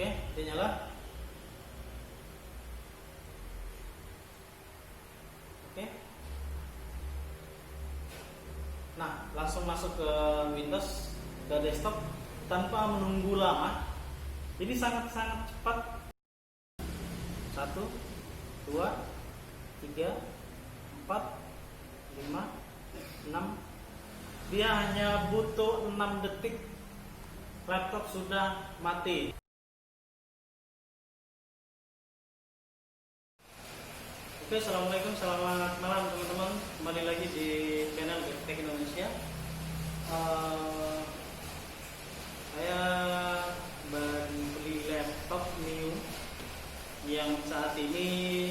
Oke, dia nyala. Oke. Nah, langsung masuk ke Windows, ke desktop tanpa menunggu lama. Jadi sangat-sangat cepat. 1, 2, 3, 4, 5, 6. Dia hanya butuh 6 detik. Laptop sudah mati. Oke, assalamualaikum, selamat malam teman-teman. Kembali lagi di channel Tech Indonesia. Saya baru beli laptop new yang saat ini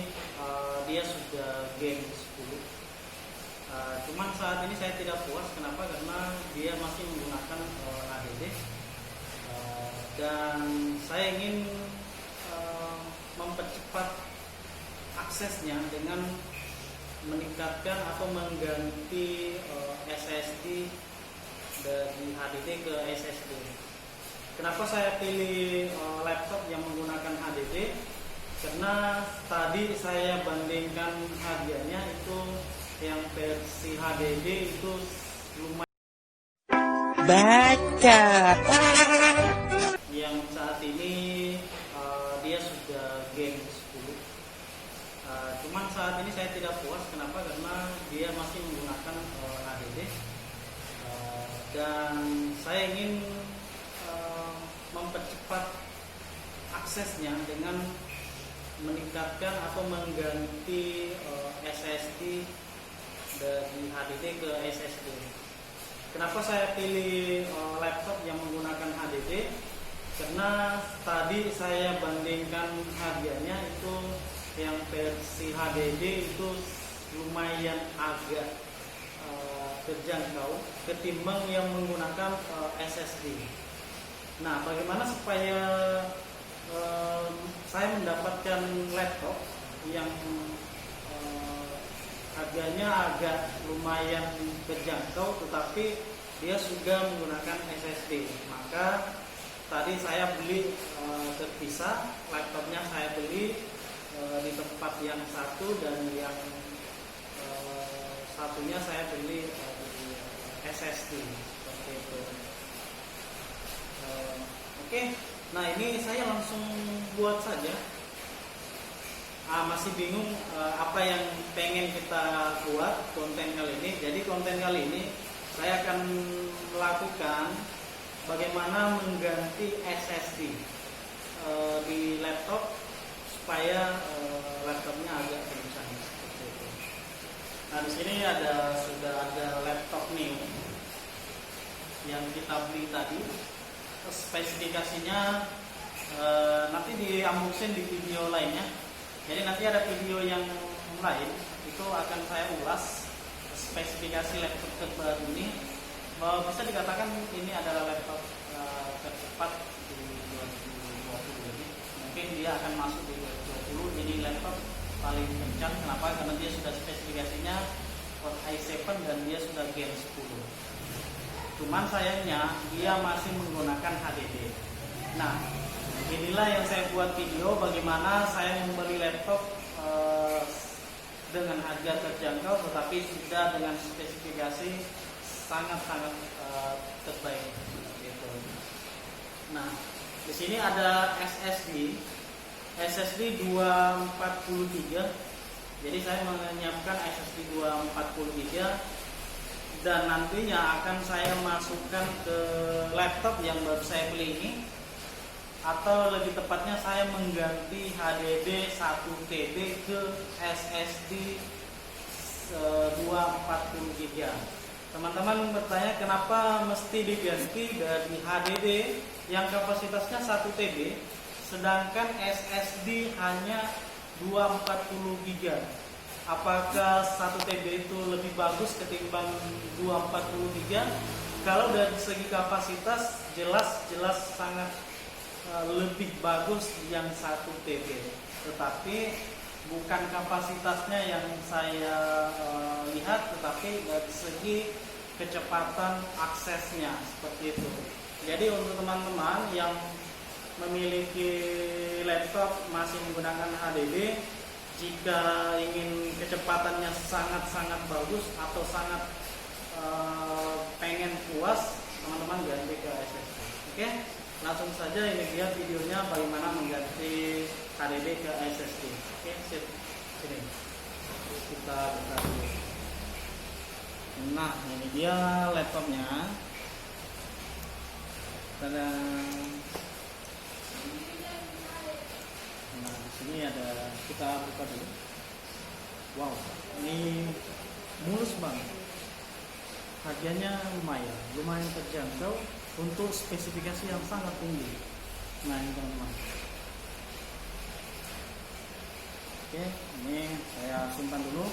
dia sudah Gen 10. Cuman saat ini saya tidak puas. Kenapa? Karena dia masih menggunakan HDD. Dan saya ingin mempercepat aksesnya dengan meningkatkan atau mengganti SSD dari HDD ke SSD. Kenapa saya pilih laptop yang menggunakan HDD? Karena tadi saya bandingkan harganya itu yang versi HDD itu lumayan. Baca. Yang saat ini dia sudah Gen 10. Cuman saat ini saya tidak puas. Kenapa? Karena dia masih menggunakan HDD. Dan saya ingin mempercepat aksesnya dengan meningkatkan atau mengganti SSD dari HDD ke SSD. Kenapa saya pilih laptop yang menggunakan HDD? Karena tadi saya bandingkan harganya itu yang versi HDD itu lumayan agak terjangkau ketimbang yang menggunakan SSD. Nah, bagaimana supaya saya mendapatkan laptop yang harganya agak lumayan terjangkau tetapi dia sudah menggunakan SSD? Maka tadi saya beli terpisah, laptopnya saya beli di tempat yang satu dan yang satunya saya beli di SSD seperti itu. Oke, nah ini saya langsung buat saja. Masih bingung apa yang pengen kita buat konten kali ini. Jadi konten kali ini saya akan melakukan bagaimana mengganti SSD di laptop supaya laptopnya agak kencang seperti itu. Nah, di sini sudah ada laptop new yang kita beli tadi. Spesifikasinya nanti di-unboxing di video lainnya. Jadi nanti ada video yang lain itu akan saya ulas spesifikasi laptop terbaru ini. Bisa dikatakan ini adalah laptop tercepat di 2020 ini. Mungkin dia akan masuk di 2020. Ini laptop paling kencang. Kenapa? Karena dia sudah spesifikasinya Core i7 dan dia sudah Gen 10. Cuman sayangnya dia masih menggunakan HDD. Nah, inilah yang saya buat video bagaimana saya membeli laptop dengan harga terjangkau tetapi sudah dengan spesifikasi sangat-sangat terbaik gitu. Nah, di sini ada SSD 243. Jadi saya menyiapkan SSD 243 dan nantinya akan saya masukkan ke laptop yang baru saya beli ini, atau lebih tepatnya saya mengganti HDD 1 TB ke SSD 240 GB. Teman-teman bertanya kenapa mesti diganti dari HDD yang kapasitasnya 1 TB sedangkan SSD hanya 240 GB. Apakah 1 TB itu lebih bagus ketimbang 240 GB? Kalau dari segi kapasitas jelas sangat lebih bagus yang 1 TB. Tetapi bukan kapasitasnya yang saya lihat, tetapi dari segi kecepatan aksesnya seperti itu. Jadi untuk teman-teman yang memiliki laptop masih menggunakan HDD, jika ingin kecepatannya sangat-sangat bagus atau sangat pengen puas, teman-teman ganti ke SSD. Oke, langsung saja ini dia videonya bagaimana mengganti HDD ke SSD. Oke, sip. Sini kita buka dulu. Nah, ini dia laptopnya. Tada. Nah, di sini ada, kita buka dulu. Wow, ini mulus banget. Harganya lumayan terjangkau untuk spesifikasi yang sangat tinggi. Nah, ini teman-teman. Oke, ini saya simpan dulu.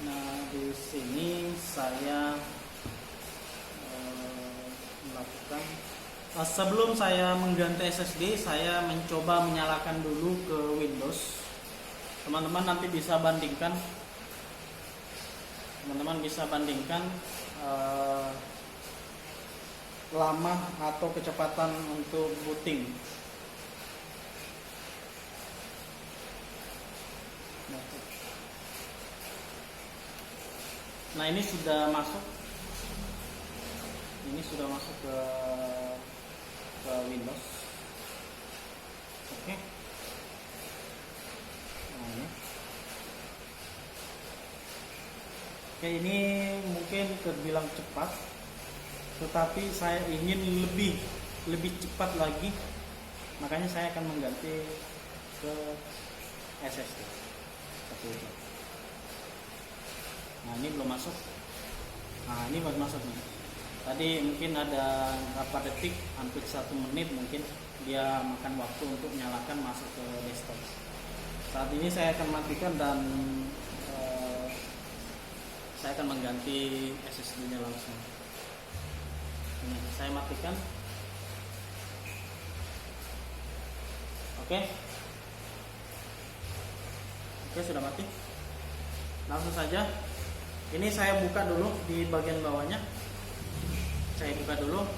Nah, di sini saya melakukan sebelum saya mengganti SSD, saya mencoba menyalakan dulu ke Windows. Teman-teman nanti bisa bandingkan. Teman-teman bisa bandingkan lama atau kecepatan untuk booting. Nah, ini sudah masuk. Ini sudah masuk ke Windows. Oke. Nah, ini. Oke, ini mungkin terbilang cepat, tetapi saya ingin lebih cepat lagi, makanya saya akan mengganti ke SSD seperti itu. Nah, ini belum masuk. Nah, ini baru masuk nih. Tadi mungkin ada berapa detik, hampir 1 menit mungkin dia makan waktu untuk menyalakan masuk ke desktop. Saat ini saya akan matikan dan saya akan mengganti SSD-nya langsung. Ini saya matikan. Oke, sudah mati. Langsung saja. Ini saya buka dulu di bagian bawahnya. Saya buka dulu,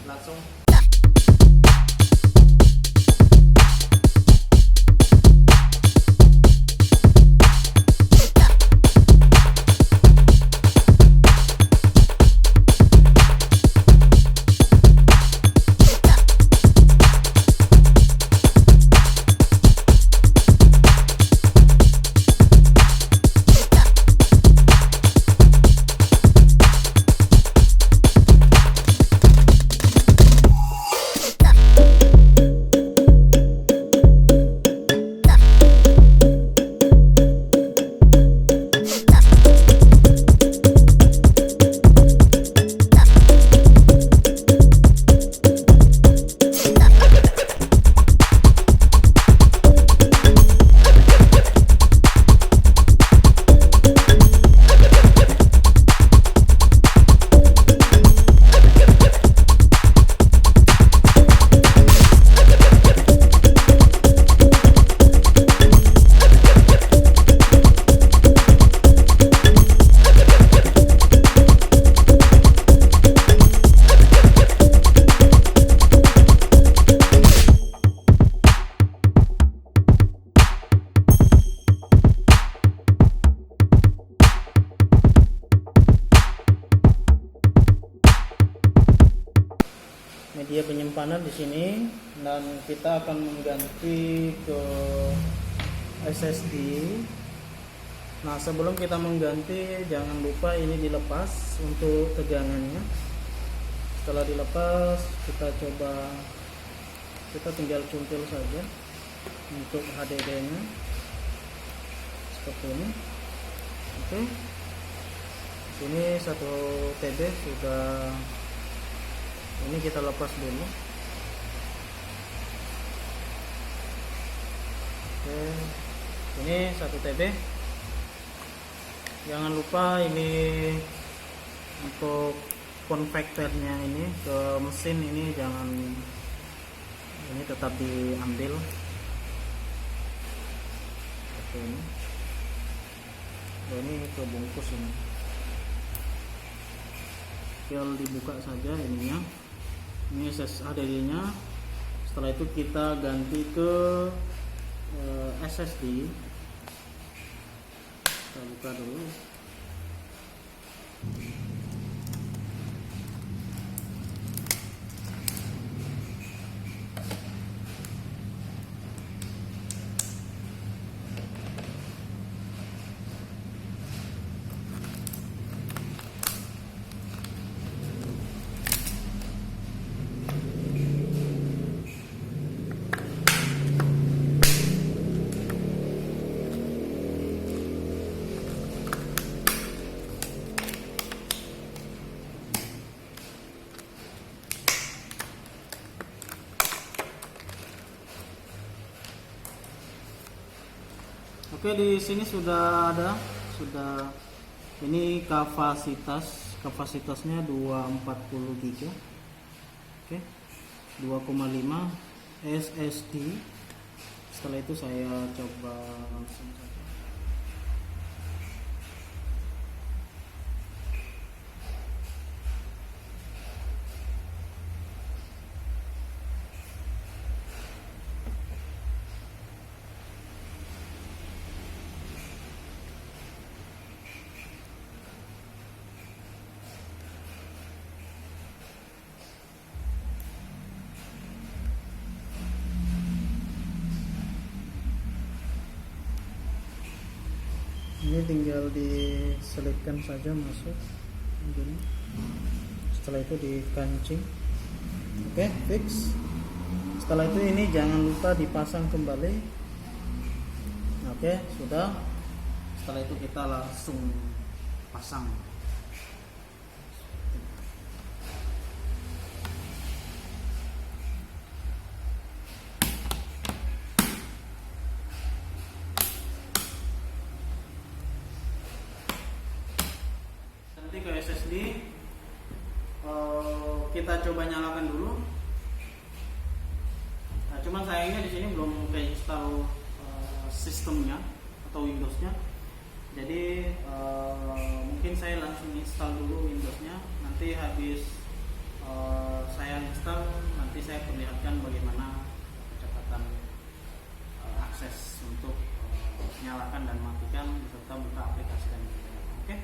langsung. Media penyimpanan di sini, dan kita akan mengganti ke SSD. Nah, sebelum kita mengganti, jangan lupa ini dilepas untuk tegangannya. Setelah dilepas, kita tinggal cuntil saja untuk HDD-nya seperti ini. Oke. Sini 1 TB sudah. Ini kita lepas dulu. Oke, ini 1 TB. Jangan lupa ini untuk konvektornya ini ke mesin ini ini tetap diambil. Oke, ini ke bungkus ini. tinggal dibuka saja ininya. Ini SSD nya. Setelah itu kita ganti ke SSD. Kita buka dulu. Oke, di sini sudah ada, ini kapasitasnya 240 GB. Oke, 2,5 SSD. Setelah itu saya coba langsung saja. Ini tinggal diselipkan saja masuk begini. Setelah itu dikancing. Oke, fix. Setelah itu ini jangan lupa dipasang kembali. Oke, sudah. Setelah itu kita langsung pasang. Nanti ke SSD kita coba nyalakan dulu. Nah, cuman sayangnya di sini belum keinstall sistemnya atau Windowsnya. Jadi mungkin saya langsung install dulu Windowsnya. Nanti habis saya install, nanti saya perlihatkan bagaimana kecepatan akses untuk nyalakan dan matikan serta buka aplikasi dan sebagainya. Oke.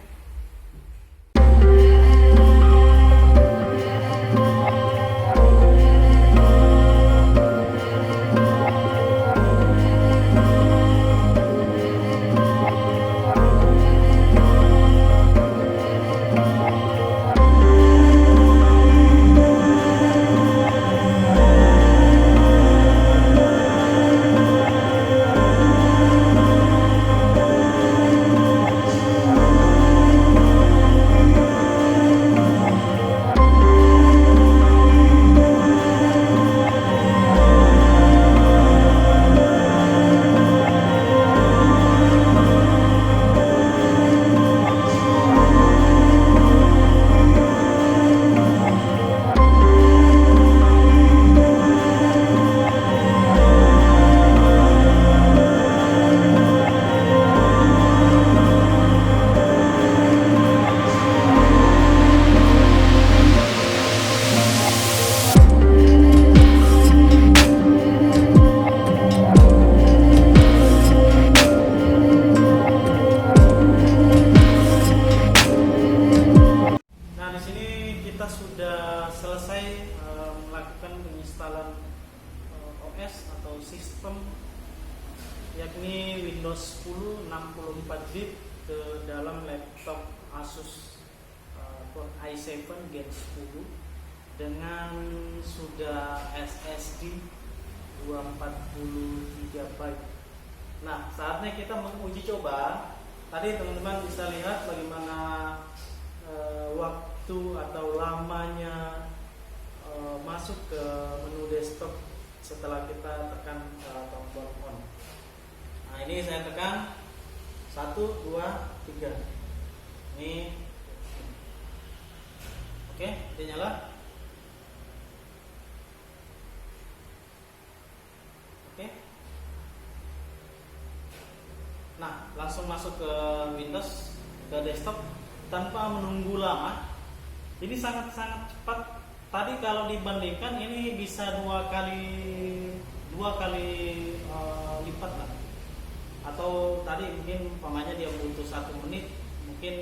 Sistem yakni Windows 10 64-bit ke dalam laptop Asus i7 Gen 10 dengan sudah SSD 240 GB. Nah, saatnya kita menguji coba. Tadi teman-teman bisa lihat bagaimana waktu atau lamanya masuk ke menu desktop setelah kita tekan tombol on. Nah, ini saya tekan 1, 2, 3. Ini oke, dia nyala. Oke. Nah, langsung masuk ke Windows, ke desktop tanpa menunggu lama. Jadi sangat-sangat cepat. Tadi kalau dibandingkan ini bisa dua kali lipat lah. Atau tadi mungkin umpamanya dia butuh 1 menit, mungkin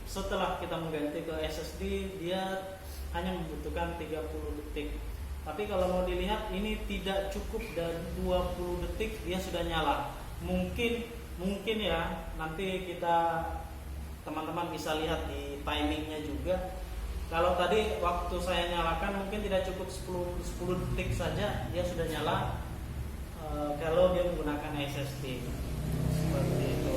setelah kita mengganti ke SSD dia hanya membutuhkan 30 detik. Tapi kalau mau dilihat ini tidak cukup dari 20 detik dia sudah nyala. Mungkin ya nanti kita teman-teman bisa lihat di timingnya juga. Kalau tadi waktu saya nyalakan mungkin tidak cukup 10 detik saja dia sudah nyala. Kalau dia menggunakan SSD seperti itu.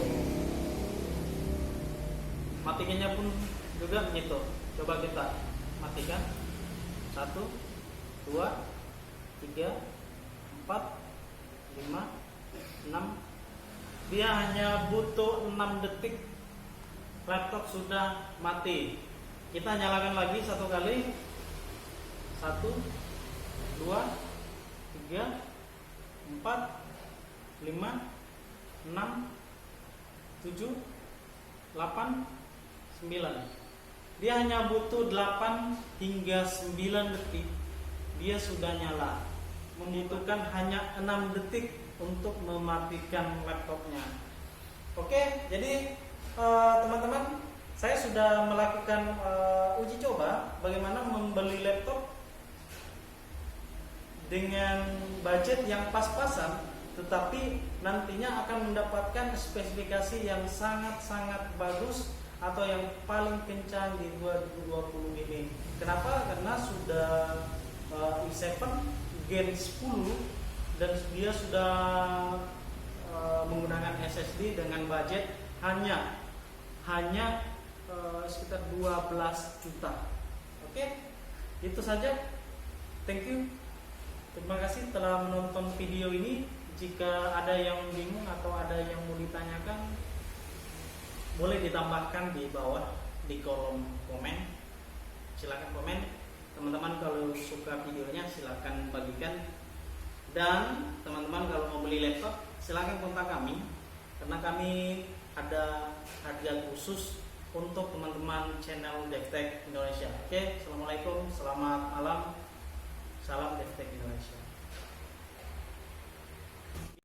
Matikannya pun juga begitu. Coba kita matikan. 1, 2, 3, 4, 5, 6. Dia hanya butuh 6 detik. Laptop sudah mati. Kita nyalakan lagi 1 kali. 1, 2, 3, 4, 5, 6, 7, 8, 9. Dia hanya butuh 8 hingga 9 detik. Dia sudah nyala. Membutuhkan hanya 6 detik untuk mematikan laptopnya. Oke, jadi teman-teman, saya sudah melakukan uji coba bagaimana membeli laptop dengan budget yang pas-pasan, tetapi nantinya akan mendapatkan spesifikasi yang sangat-sangat bagus atau yang paling kencang di 2020 ini. Kenapa? Karena sudah i7 Gen 10 dan dia sudah menggunakan SSD dengan budget hanya sekitar 12 juta. Oke, itu saja. Thank you. Terima kasih telah menonton video ini. Jika ada yang bingung atau ada yang mau ditanyakan, boleh ditambahkan di bawah di kolom komen. Silakan komen. Teman-teman kalau suka videonya silakan bagikan. Dan teman-teman kalau mau beli laptop silakan kontak kami, karena kami ada harga khusus untuk teman-teman channel DevTech Indonesia. Oke, assalamualaikum, selamat malam, salam DevTech Indonesia.